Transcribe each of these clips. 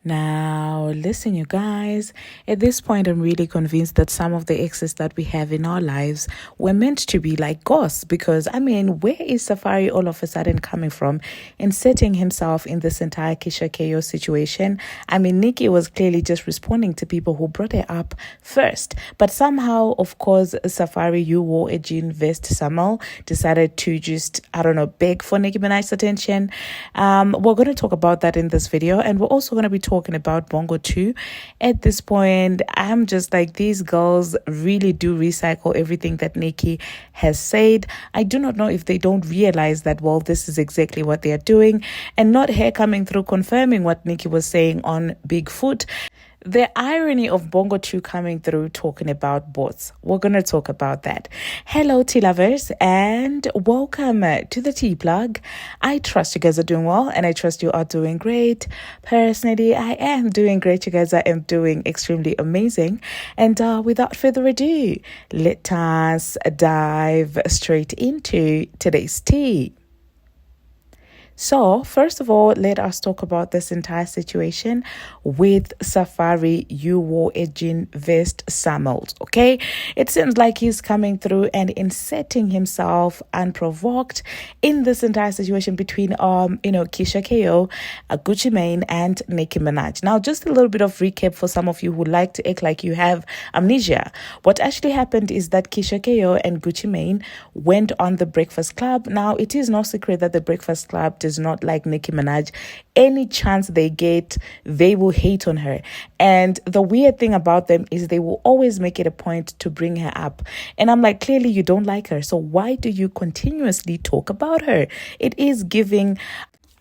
Now, listen, you guys, at this point, I'm really convinced that some of the exes that we have in our lives were meant to be like ghosts. Because, I mean, where is Safaree all of a sudden coming from and setting himself in this entire Keyshia Kaoir situation? I mean, Nicki was clearly just responding to people who brought her up first. But somehow, of course, Safaree, you wore a jean vest, Samuel, decided to just, beg for Nicki Minaj's attention. We're going to talk about that in this video. And we're also going to be talking about Bongo too. At this point, I'm just like, these girls really do recycle everything that Nicki has said. I do not know if they don't realize that, well, this is exactly what they are doing, and not her coming through confirming what Nicki was saying on Bigfoot. The irony of Bongo 2 coming through talking about bots. We're going to talk about that. Hello, tea lovers, and welcome to the Tea Plug. I trust you guys are doing well, and I trust you are doing great. Personally, I am doing great. You guys are doing extremely amazing. And without further ado, let us dive straight into today's tea. So, first of all, let us talk about this entire situation with Safaree. You wore a jean vest, Samuels, okay? It seems like he's coming through and inserting himself unprovoked in this entire situation between, Keyshia Kaoir, Gucci Mane, and Nicki Minaj. Now, just a little bit of recap for some of you who like to act like you have amnesia. What actually happened is that Keyshia Kaoir and Gucci Mane went on the Breakfast Club. Now, it is no secret that the Breakfast Club does not like Nicki Minaj. Any chance they get, they will hate on her. And the weird thing about them is they will always make it a point to bring her up. And I'm like, clearly you don't like her. So why do you continuously talk about her? It is giving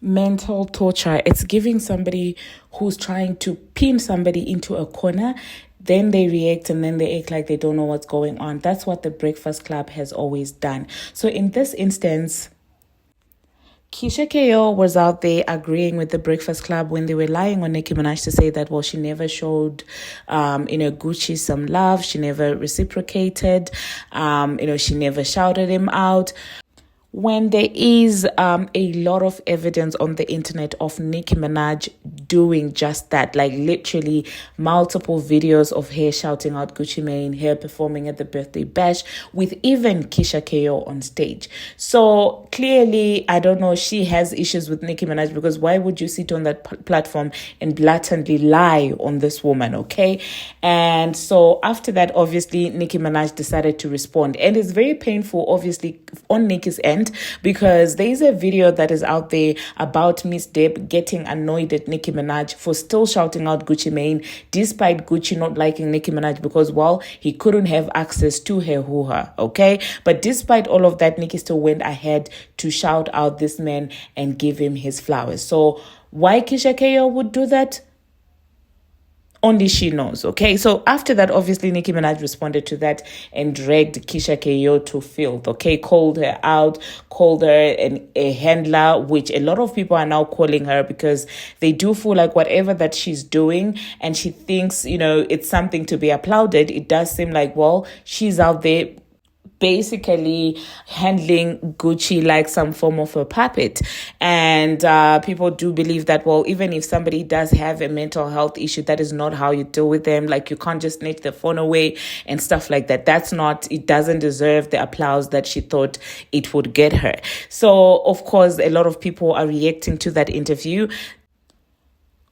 mental torture. It's giving somebody who's trying to pin somebody into a corner. Then they react and then they act like they don't know what's going on. That's what the Breakfast Club has always done. So in this instance, Keyshia Kaoir was out there agreeing with the Breakfast Club when they were lying on Nicki Minaj to say that, well, she never showed, Gucci some love. She never reciprocated. She never shouted him out. When there is a lot of evidence on the internet of Nicki Minaj doing just that, like literally multiple videos of her shouting out Gucci Mane, her performing at the birthday bash with even Keyshia Kaoir on stage. So clearly, I don't know, she has issues with Nicki Minaj, because why would you sit on that platform and blatantly lie on this woman, okay? And so after that, obviously, Nicki Minaj decided to respond. And it's very painful, obviously, on Nicki's end, because there is a video that is out there about Miss Deb getting annoyed at Nicki Minaj for still shouting out Gucci Mane, despite Gucci not liking Nicki Minaj because, well, he couldn't have access to her hoo-ha, okay? But despite all of that, Nicki still went ahead to shout out this man and give him his flowers. So why Keyshia Kaoir would do that? Only she knows, okay? So after that, obviously, Nicki Minaj responded to that and dragged Keyshia Kaoir to filth, okay? Called her out, called her a handler, which a lot of people are now calling her, because they do feel like whatever that she's doing and she thinks, it's something to be applauded, it does seem like, well, she's out there basically handling Gucci like some form of a puppet. And people do believe that, well, even if somebody does have a mental health issue, that is not how you deal with them. Like, you can't just snatch the phone away and stuff like that. It doesn't deserve the applause that she thought it would get her. So, of course, a lot of people are reacting to that interview.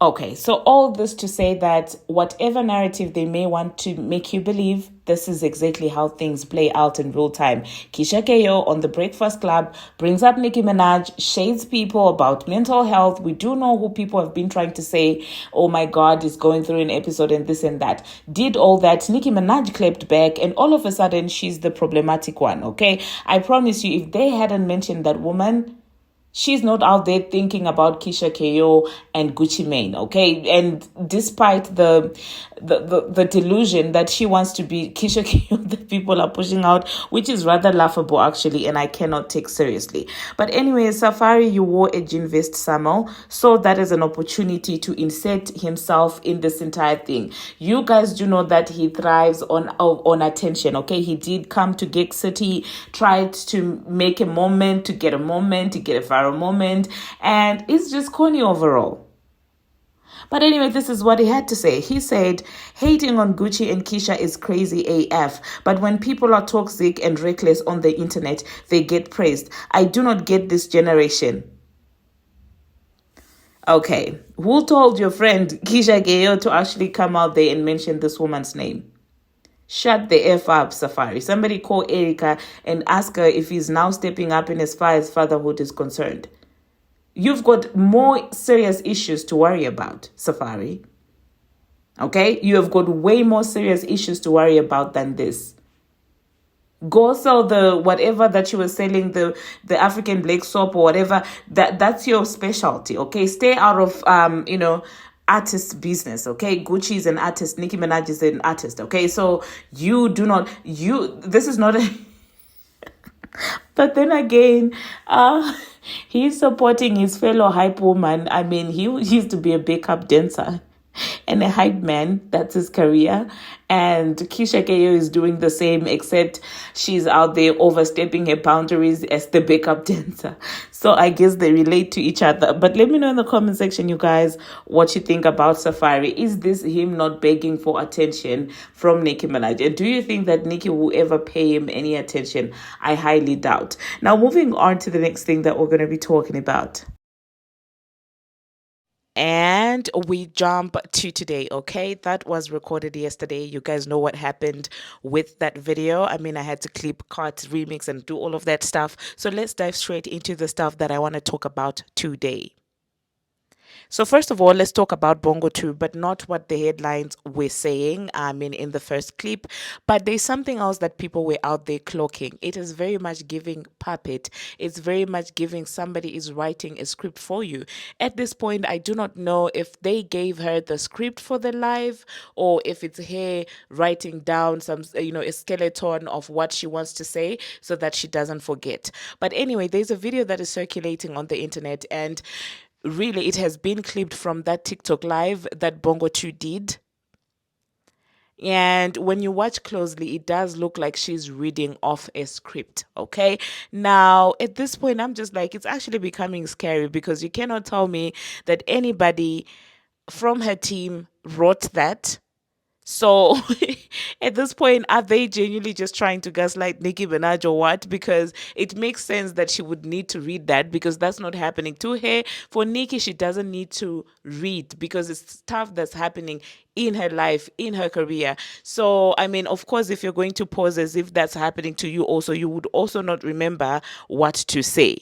Okay, so all this to say that whatever narrative they may want to make you believe, this is exactly how things play out in real time. Keyshia Kaoir on the Breakfast Club brings up Nicki Minaj, shades people about mental health. We do know who people have been trying to say, oh my God, is going through an episode and this and that. Did all that. Nicki Minaj clapped back, and all of a sudden she's the problematic one, okay? I promise you, if they hadn't mentioned that woman, she's not out there thinking about Keyshia Kaoir and Gucci Mane, okay? And despite the delusion that she wants to be Keyshia Kaoir that people are pushing out, which is rather laughable actually, and I cannot take seriously. But anyway, Safaree, you wore a jean vest, Samuel, so that is an opportunity to insert himself in this entire thing. You guys do know that he thrives on attention, okay? He did come to Gig City, tried to make a moment, to get a viral moment, and it's just corny overall. But anyway, this is what he had to say. He said, hating on Gucci and Keyshia is crazy AF. But when people are toxic and reckless on the internet, they get praised. I do not get this generation. Okay, who told your friend Keyshia Kaoir to actually come out there and mention this woman's name? Shut the F up, Safaree. Somebody call Erica and ask her if he's now stepping up in as far as fatherhood is concerned. You've got more serious issues to worry about, Safaree. Okay? You have got way more serious issues to worry about than this. Go sell the whatever that you were selling, the African black soap or whatever. That's your specialty, okay? Stay out of artist business, okay? Gucci is an artist, Nicki Minaj is an artist, okay? So this is not a but then again, he's supporting his fellow hype woman. I mean, he used to be a backup dancer and a hype man. That's his career. And Keyshia Kaoir is doing the same, except she's out there overstepping her boundaries as the backup dancer. So I guess they relate to each other. But let me know in the comment section, you guys, what you think about Safaree. Is this him not begging for attention from Nicki Minaj? And do you think that Nicki will ever pay him any attention? I highly doubt. Now, moving on to the next thing that we're going to be talking about. And we jump to today, okay? That was recorded yesterday. You guys know what happened with that video. I mean, I had to clip, cut, remix, and do all of that stuff. So let's dive straight into the stuff that I want to talk about today. So first of all, let's talk about Bongo 2, but not what the headlines were saying, I mean, in the first clip. But there's something else that people were out there clocking. It is very much giving puppet. It's very much giving somebody is writing a script for you. At this point, I do not know if they gave her the script for the live or if it's her writing down some, a skeleton of what she wants to say so that she doesn't forget. But anyway, there's a video that is circulating on the internet, and really, it has been clipped from that TikTok live that Bongo 2 did. And when you watch closely, it does look like she's reading off a script, okay? Now, at this point, I'm just like, it's actually becoming scary because you cannot tell me that anybody from her team wrote that. So at this point, are they genuinely just trying to gaslight Nicki Minaj or what? Because it makes sense that she would need to read that because that's not happening to her. For Nicki, she doesn't need to read because it's stuff that's happening in her life, in her career. So, I mean, of course, if you're going to pose as if that's happening to you also, you would also not remember what to say.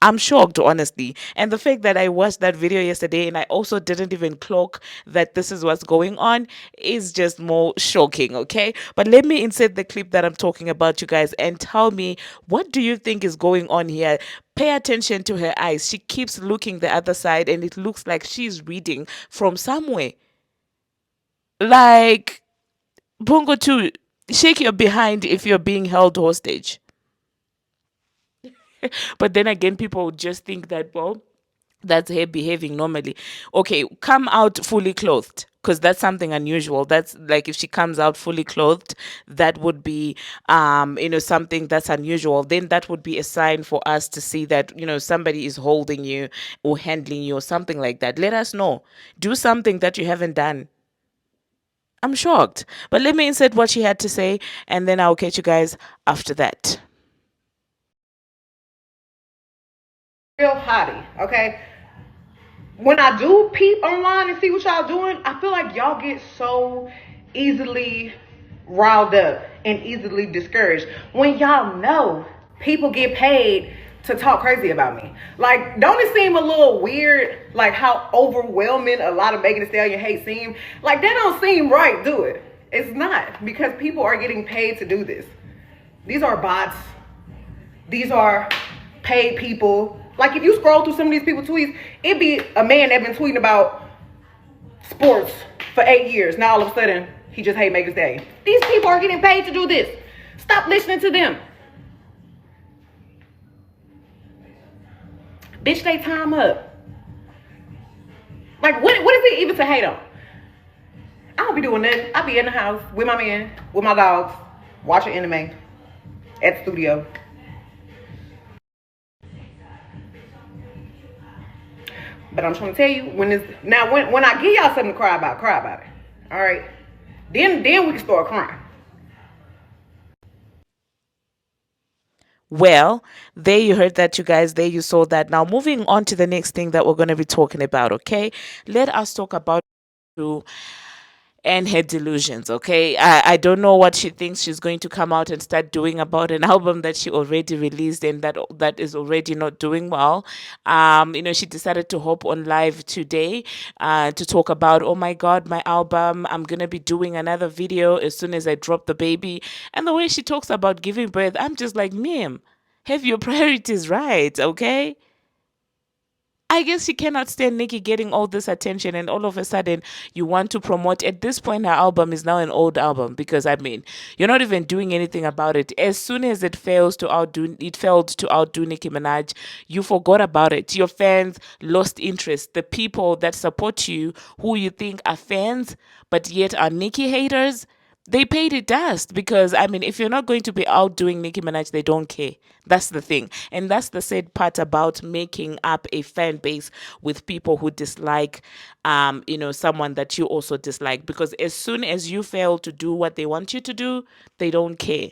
I'm shocked, honestly. And the fact that I watched that video yesterday and I also didn't even clock that this is what's going on is just more shocking, okay? But let me insert the clip that I'm talking about, you guys, and tell me, what do you think is going on here? Pay attention to her eyes. She keeps looking the other side and it looks like she's reading from somewhere. Like, Bongo 2, shake your behind if you're being held hostage. But then again, people would just think that, well, that's her behaving normally. Okay, come out fully clothed because that's something unusual. That's like if she comes out fully clothed, that would be something that's unusual. Then that would be a sign for us to see that somebody is holding you or handling you or something like that. Let us know. Do something that you haven't done. I'm shocked. But let me insert what she had to say and then I'll catch you guys after that. Real hottie, okay? When I do peep online and see what y'all doing, I feel like y'all get so easily riled up and easily discouraged when y'all know people get paid to talk crazy about me. Like, don't it seem a little weird, like how overwhelming a lot of Megan Thee Stallion hate seem? Like, that don't seem right, do it? It's not, because people are getting paid to do this. These are bots. These are paid people. Like, if you scroll through some of these people's tweets, it'd be a man that been tweeting about sports for 8 years. Now all of a sudden, he just hate Megan Thee Stallion. These people are getting paid to do this. Stop listening to them. Bitch, they time up. Like, what is it even to hate on? I don't be doing nothing. I be in the house with my man, with my dogs, watching anime at the studio. But I'm trying to tell you, when I give y'all something to cry about it. All right. Then we can start crying. Well, there you heard that, you guys. There you saw that. Now, moving on to the next thing that we're going to be talking about, okay? Let us talk about you and her delusions, okay? I don't know what she thinks she's going to come out and start doing about an album that she already released and that is already not doing well. She decided to hop on live today to talk about, oh my God, my album. I'm going to be doing another video as soon as I drop the baby. And the way she talks about giving birth, I'm just like, ma'am, have your priorities right, okay? I guess she cannot stand Nicki getting all this attention, and all of a sudden you want to promote. At this point, her album is now an old album because I mean, you're not even doing anything about it. As soon as it failed to outdo Nicki Minaj, you forgot about it. Your fans lost interest. The people that support you, who you think are fans, but yet are Nicki haters, they paid it dust because I mean, if you're not going to be outdoing Nicki Minaj, they don't care. That's the thing, and that's the sad part about making up a fan base with people who dislike, someone that you also dislike. Because as soon as you fail to do what they want you to do, they don't care.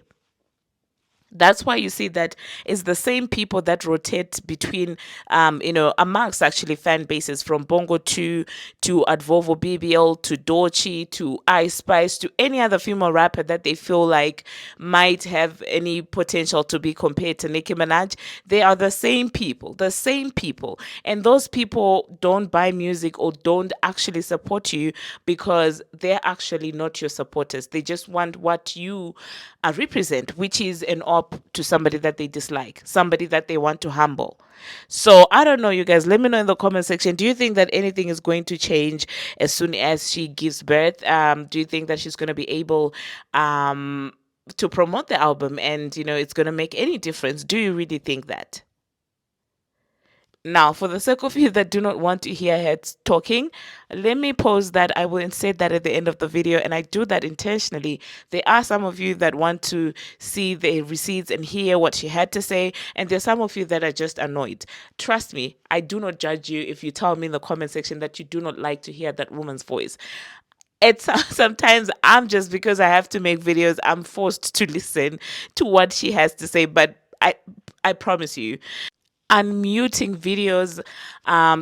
That's why you see that it's the same people that rotate between, amongst actually fan bases from Bongo to Advovo BBL to Dochi to Ice Spice to any other female rapper that they feel like might have any potential to be compared to Nicki Minaj. They are the same people, and those people don't buy music or don't actually support you because they're actually not your supporters. They just want what you represent, which is an op to somebody that they dislike, somebody that they want to humble. So I don't know, you guys. Let me know in the comment section. Do you think that anything is going to change as soon as she gives birth? Do you think that she's going to be able to promote the album and it's going to make any difference? Do you really think that? Now, for the sake of you that do not want to hear her talking, let me pause that. I will insert that at the end of the video, and I do that intentionally. There are some of you that want to see the receipts and hear what she had to say, and there's some of you that are just annoyed. Trust me, I do not judge you if you tell me in the comment section that you do not like to hear that woman's voice. It's sometimes I'm just, because I have to make videos, I'm forced to listen to what she has to say, but I promise you, unmuting videos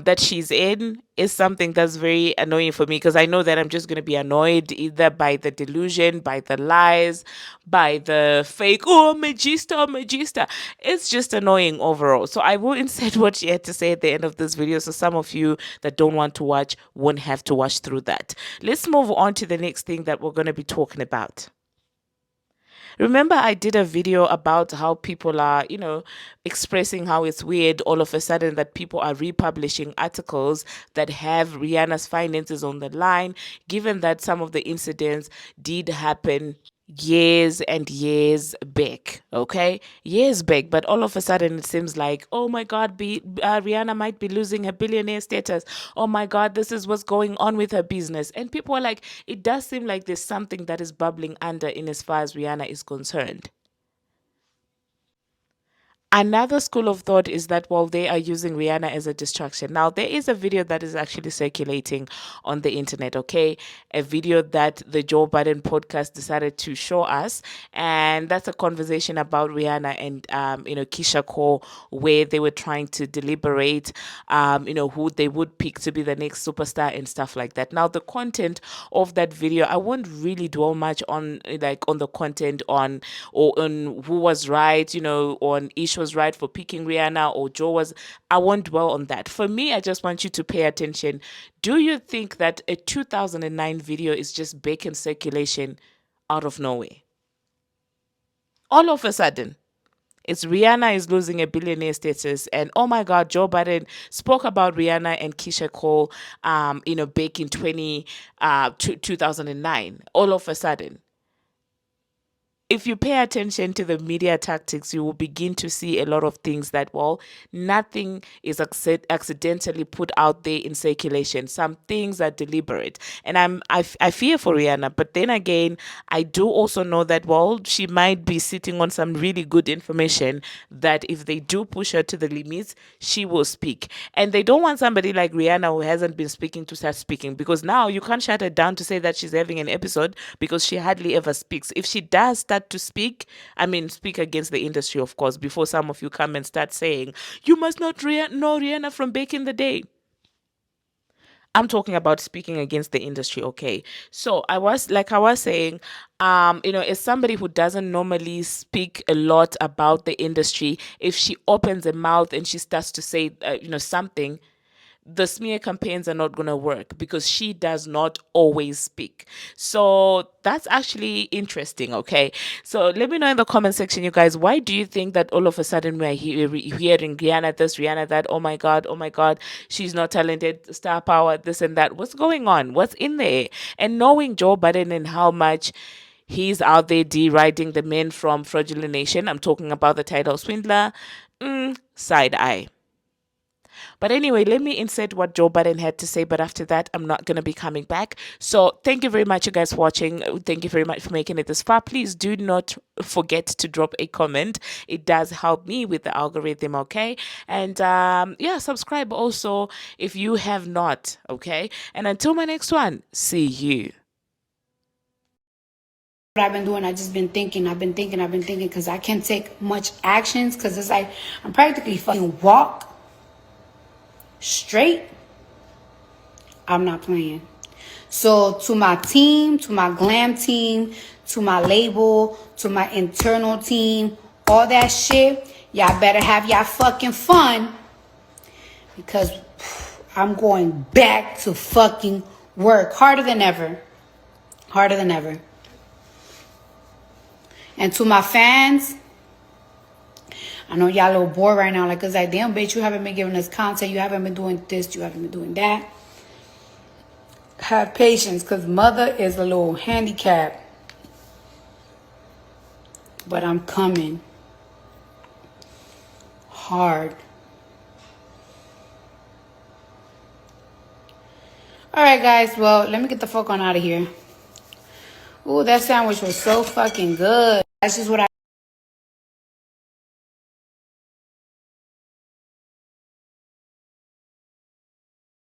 that she's in is something that's very annoying for me, because I know that I'm just going to be annoyed either by the delusion, by the lies, by the fake, oh, Magista. It's just annoying overall. So I will insert what she had to say at the end of this video, so some of you that don't want to watch won't have to watch through that. Let's move on to the next thing that we're going to be talking about. Remember, I did a video about how people are, expressing how it's weird all of a sudden that people are republishing articles that have Rihanna's finances on the line, given that some of the incidents did happen years and years back, okay? Years back, but all of a sudden it seems like, oh my God, Rihanna might be losing her billionaire status. Oh my God, this is what's going on with her business. And people are like, it does seem like there's something that is bubbling under in as far as Rihanna is concerned. Another school of thought is that while they are using Rihanna as a distraction. Now, there is a video that is actually circulating on the internet, okay? A video that the Joe Budden podcast decided to show us. And that's a conversation about Rihanna and, Keyshia Kaoir, where they were trying to deliberate, who they would pick to be the next superstar and stuff like that. Now, the content of that video, I won't really dwell much on, on the content on who was right, on Ish was right for picking Rihanna or Joe was. I won't dwell on that. For me, I just want you to pay attention. Do you think that a 2009 video is just back in circulation out of nowhere? All of a sudden, it's Rihanna is losing a billionaire status, and oh my God, Joe Budden spoke about Rihanna and Keyshia Kaoir, back in 2009. All of a sudden, if you pay attention to the media tactics, you will begin to see a lot of things that, well, nothing is accidentally put out there in circulation. Some things are deliberate. And I fear for Rihanna. But then again, I do also know that, well, she might be sitting on some really good information that if they do push her to the limits, she will speak. And they don't want somebody like Rihanna who hasn't been speaking to start speaking, because now you can't shut her down to say that she's having an episode, because she hardly ever speaks. If she does start to speak, I mean, speak against the industry, of course, before some of you come and start saying, you must not know Rihanna from back in the day. I'm talking about speaking against the industry, okay? So I was saying, as somebody who doesn't normally speak a lot about the industry, if she opens her mouth and she starts to say, something, the smear campaigns are not going to work, because she does not always speak. So that's actually interesting, okay? So let me know in the comment section, you guys, why do you think that all of a sudden we're hearing Rihanna this, Rihanna that, oh my God, she's not talented, star power, this and that. What's going on? What's in there? And knowing Joe Budden and how much he's out there deriding the men from Fraudulent Nation, I'm talking about the title swindler, side eye. But anyway, let me insert what Joe Budden had to say. But after that, I'm not going to be coming back. So thank you very much, you guys, for watching. Thank you very much for making it this far. Please do not forget to drop a comment. It does help me with the algorithm, okay? And subscribe also if you have not, okay? And until my next one, see you. What I've been doing, I've been thinking, because I can't take much actions, because it's like I'm practically fucking walk straight. I'm not playing. So to my team, to my glam team, to my label, to my internal team, all that shit, y'all better have y'all fucking fun, because I'm going back to fucking work harder than ever. And to my fans, I know y'all a little bored right now. Like, it's like, damn, bitch, you haven't been giving us content. You haven't been doing this. You haven't been doing that. Have patience, because mother is a little handicapped. But I'm coming hard. All right, guys. Well, let me get the fuck on out of here. Ooh, that sandwich was so fucking good. That's just what I